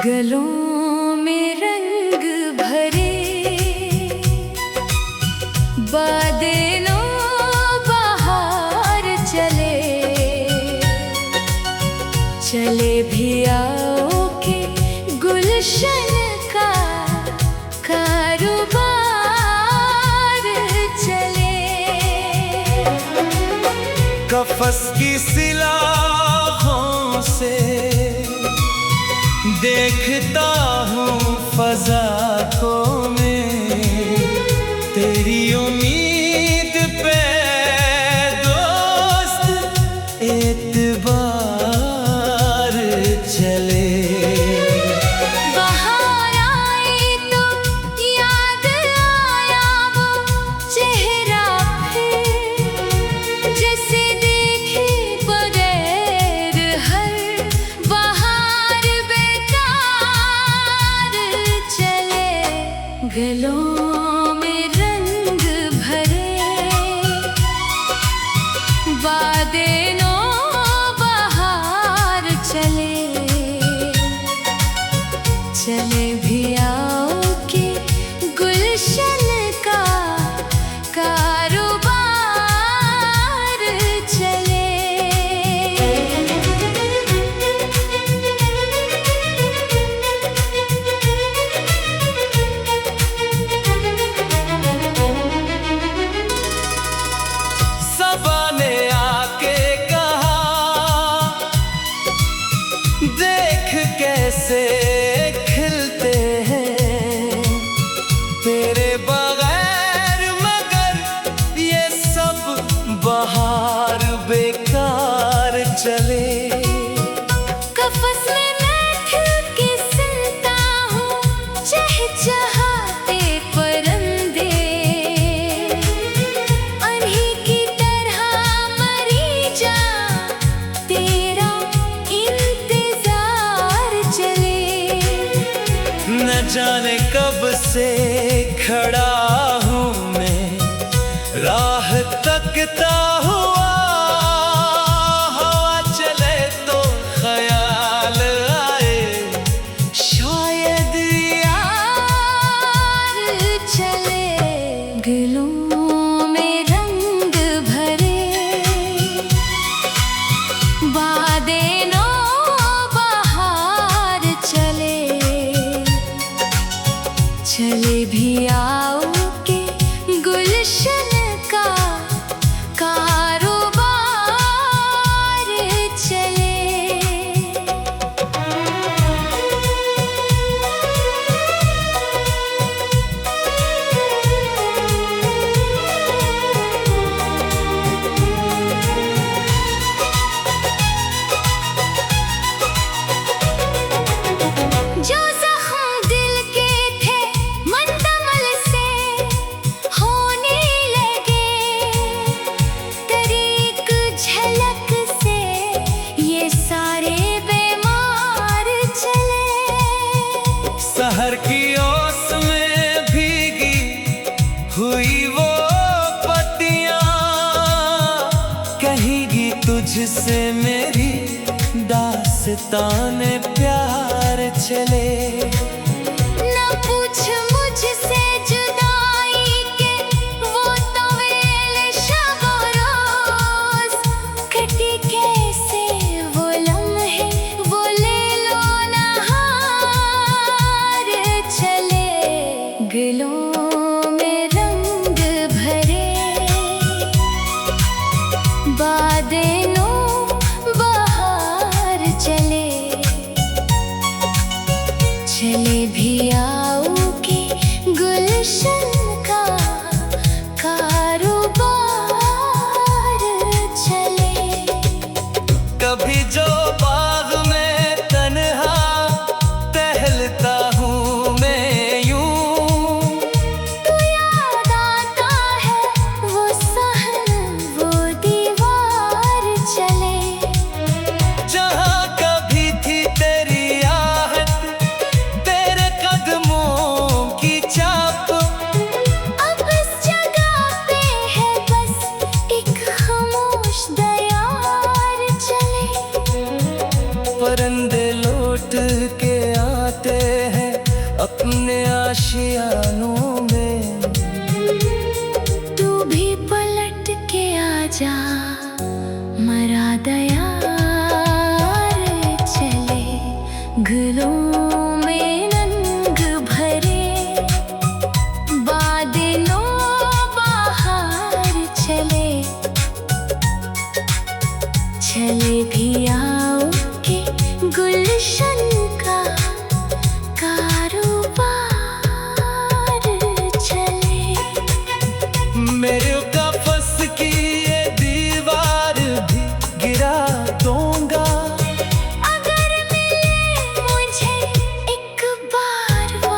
गलों में रंग भरे बादलों बाहर चले चले भी आओ के गुलशन का कारोबार चले। कफस की सिलाखों से देखता हूँ फजा को मैं, तेरी उम्मीद पे दोस्त एतबार चले। बाहर आई तो याद आया वो चेहरा फिर, जैसे देखे बगैर हर बाहर बेकार चले। गलों में रंग भरे बादलों बाहर चले चले भी आओ के गुलशन का कारोबार चले। सबा ने आके कहा देख कैसे खिलते हैं तेरे बगैर, मगर ये सब बहार बेकार चले। कफस में बैठ के सुनता हूँ चहचहाते परिंदे, अन्ही की तरह मरी जा तेरा इंतजार चले। न जाने कब से खड़ा हूँ मैं राह तकता हुआ, हवा चले तो ख्याल आए शायद यार चले। गलों में रंग भरे बादलों बाहर चले चले भी आओ के गुलशन का कारोबार चले। जो जख्म दिल के थे मंतमल से होने लगे, तरीक झलक से ये सारे बीमार चले। सहर की ओस में भीगी हुई वो पत्तियां कहेगी तुझसे मेरी दास्ताने प्यार चले। न पूछ मुझसे जुदाई के वो तवील शब रोज, कटी कैसे वो लम्हे वो ले लो नहार चले। गलों में रंग भरे बादलों बाहर चले आशियानों में। तू भी पलट के आजा, मरा दया रे चले गलों में रंग भरे, बादलों बाहर चले, चले भी आओ के गुलशन का कारोबार चले। मेरे कफस की ये दीवार भी गिरा दूंगा अगर मिले मुझे एक बार वो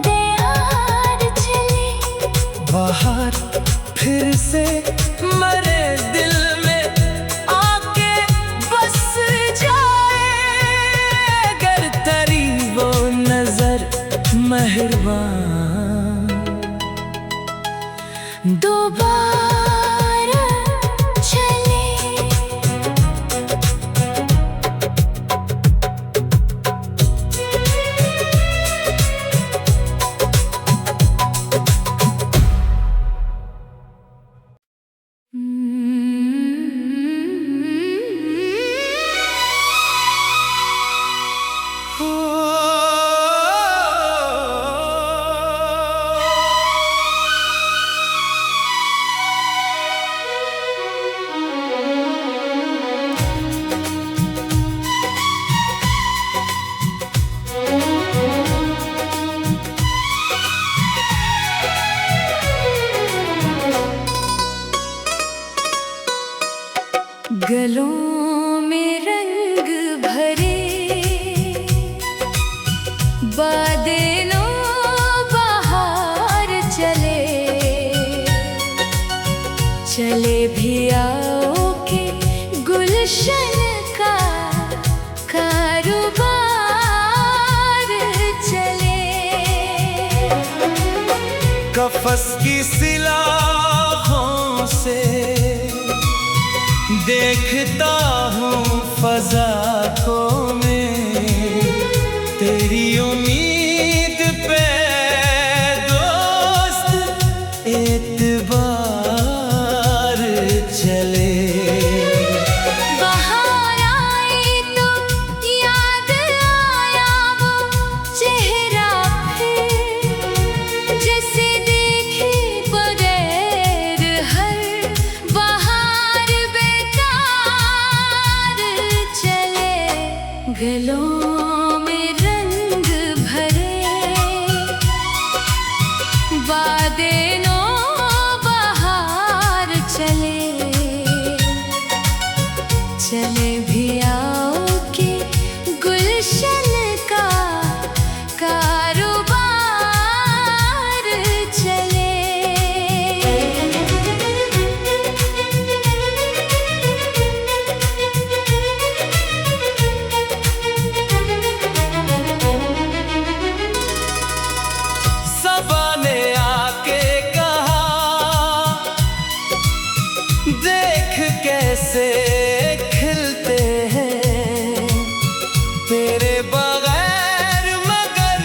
दयार चले। बाहर फिर से मरे दिल में आके बस जाए, अगर तेरी वो नजर मेहरबान। दोबारा चले। गलों में रंग भरे, बादलों बाहर चले, चले भी आओ के गुलशन का कारोबार चले। कफस की सिलाखों से देखता हूँ फजा को मैं, तेरी उम्मीद पे दोस्त एतबार चले। बाहर आए तो याद आया वो चेहरा फिर, जैसे देखे बगैर हर बाहर बेकार चले। गलों में रंग भरे, बादलों बाहर चले, चले भी आओ के गुलशन का कारोबार चले। सबा ने आके कहा देख कैसे खिलते हैं तेरे बगैर, मगर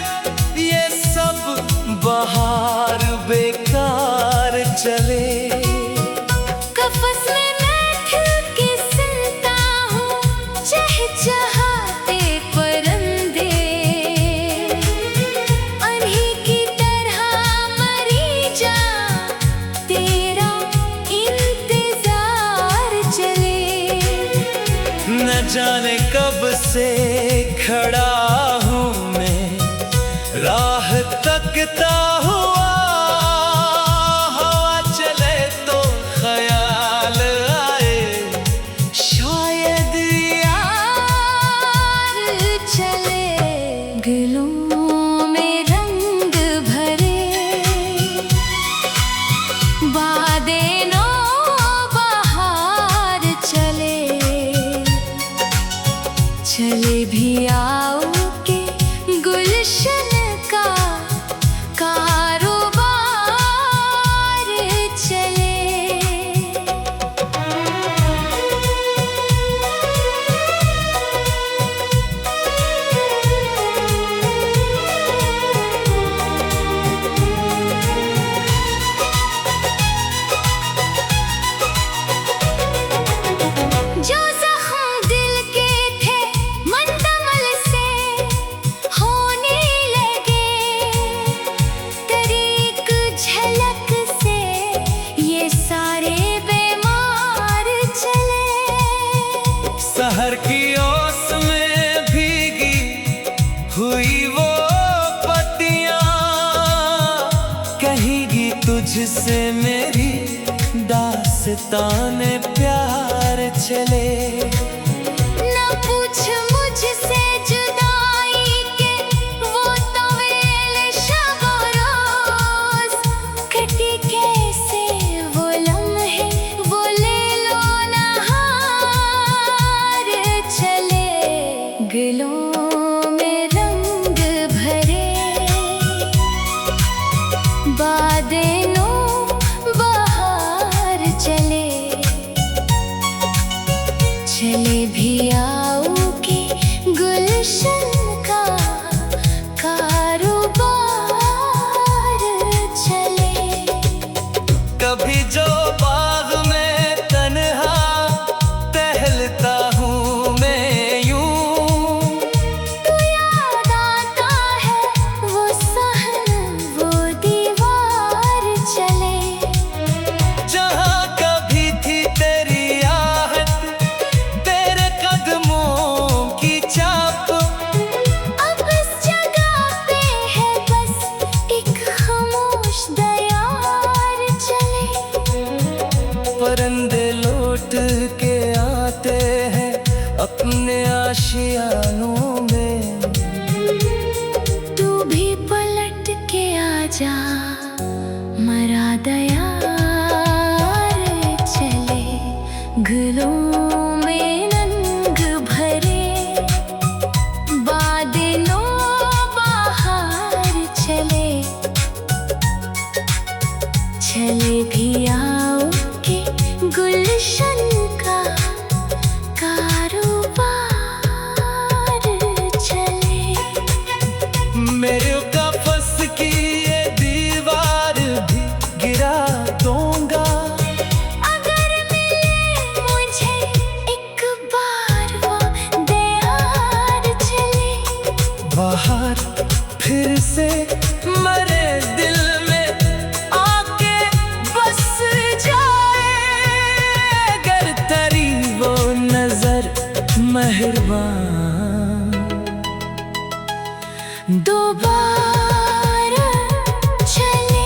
ये सब बहार बेकार चले। कफस में बैठ के सुनता हूँ चहचहाते परिंदे, उन्हीं की तरह मरी जा तेरा इंतजार चले। न जाने कब से खड़ा हूँ मैं, राह तकता हुआ, हवा चले तो ख्याल आए शायद यार चले। गलों में रंग भरे, बादलों बाहर चले, चले भी आओ के गुलशन का कारोबार चले। मस्ताने प्यार चले। न पूछ मुझसे जुदाई के वो तवेल शब रोज, कटी कैसे वो लम्हे वो ले लो नहार चले। गलों में रंग भरे बादलों बहार चले। चले भी आओ के गुलशन का कारोबार चले। कभी जो बाग में तन्हा टहलता हूँ मैं यूं, तो याद आता है वो सहन वो दीवार चले। जहाँ कभी थी तेरी आहट तेरे कदमों की चाप, अब इस जगह पे है बस एक खामोश दयार चले। परिंदे लौट के आते हैं अपने आशियानों में। तू भी पलट के आजा मरा दयार चले। गलों में रंग भरे बादलों बहार चले। चले भी आओ के गुलशन का कारोबार चले। मेरे कफस की ये दीवार भी गिरा दूंगा अगर मिले मुझे एक बार वो दयार चले। बाहर फिर से मरे दिल में आके बस जाए। अगर तेरी वो नजर मेहरबान दोबारा चले।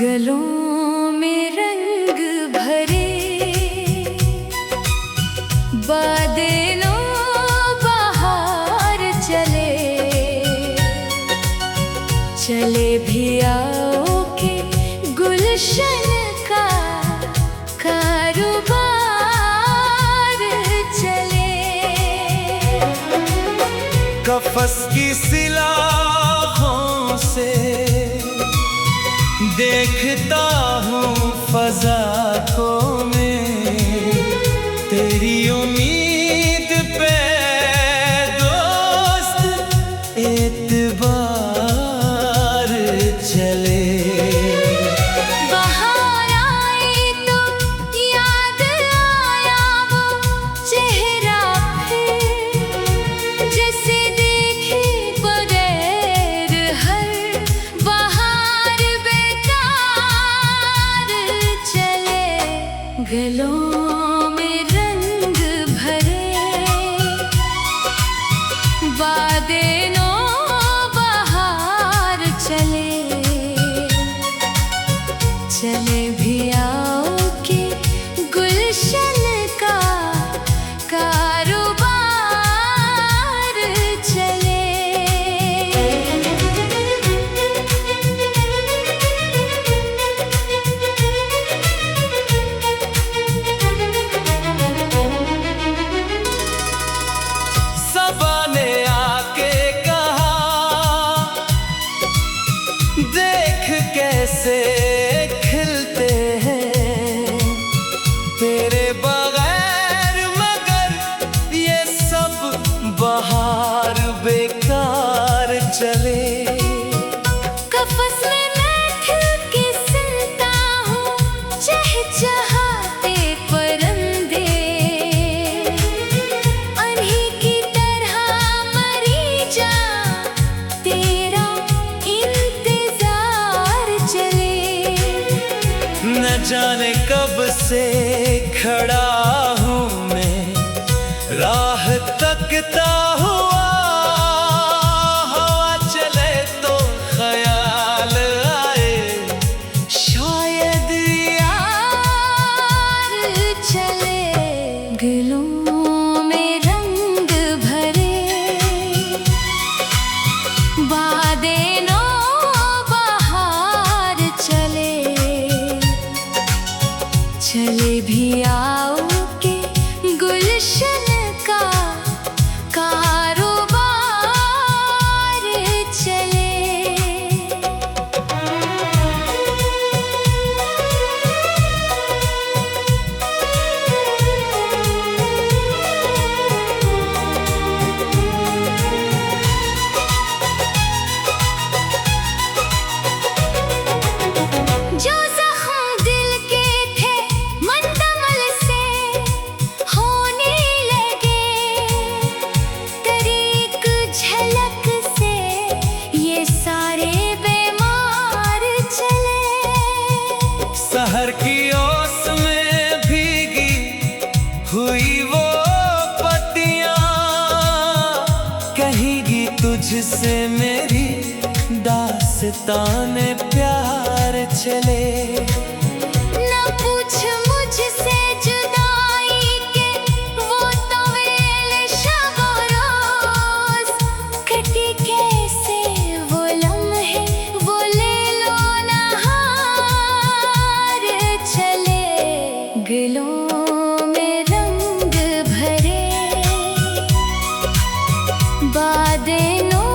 गलों में रंग भरे बादलों बहार चले। चले भी आओ के गुलशन का कारोबार चले। कफस की सिलाखों से देखता हूँ फजा को मैं, तेरी उम्मीद पे दोस्त एतबार चले। बाहर आई तो याद आया वो चेहरा फिर, जैसे देखे बगैर हर बहार बेकार चले। जाने कब से खड़ा हूँ मैं, राह तकता हुआ, हवा चले तो ख्याल आए, शायद यार चले गलों में रंग भरे, बादे नो बहार चले, चले भी आओ के गुलशन का कारोबार चले। जो जख्म दिल के थे मंतमल से होने लगे, तरीक झलक से ये सारे बीमार चले। सहर की ओस में भीगी हुई वो पत्तियां, कहेगी तुझसे मेरी दास्ताने प्यार चले। न पूछ मुझसे जुदाई के वो तवील शब रोज, कटी कैसे वो लम्हे वो ले लो नहार चले, गलों में रंग भरे, बादे नो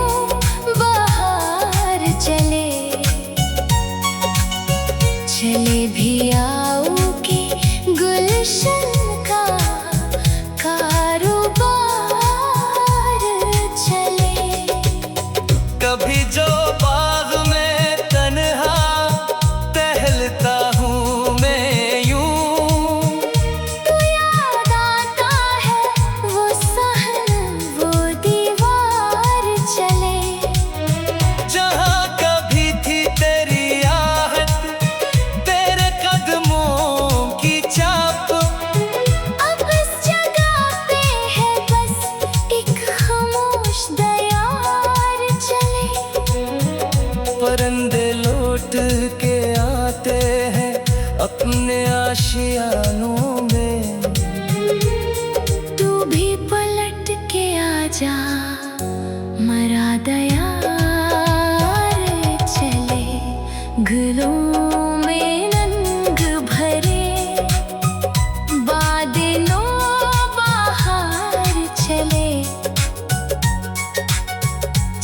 बहार चले, चले भी आओ के गुलशन का कारोबार चले। कभी जो बाग में तन्हा टहलता हूँ मैं यूं, तो याद आता है वो सहन वो दीवार चले, जहाँ कभी थी तेरी आहट, तेरे कदमों की चाप, अब इस जगह पे है बस एक खामोश दयार चले। परिंदे लौट के आते हैं अपने आशियानों में, तू भी पलट के आजा मरा दयार चले, गलों में रंग भरे, बादे नो बहार चले,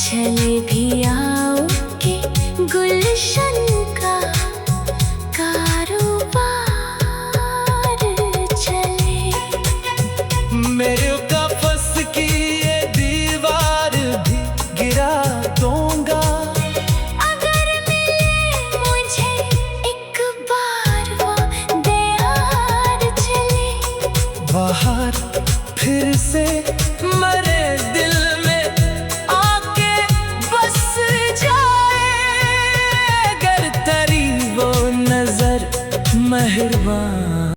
चले भी आओ के गुलशन का कारोबार चले। मेरे कफस की ये दीवार भी गिरा दूंगा, अगर मिले मुझे एक बार वो दयार चले, बाहर फिर से मरे दिल में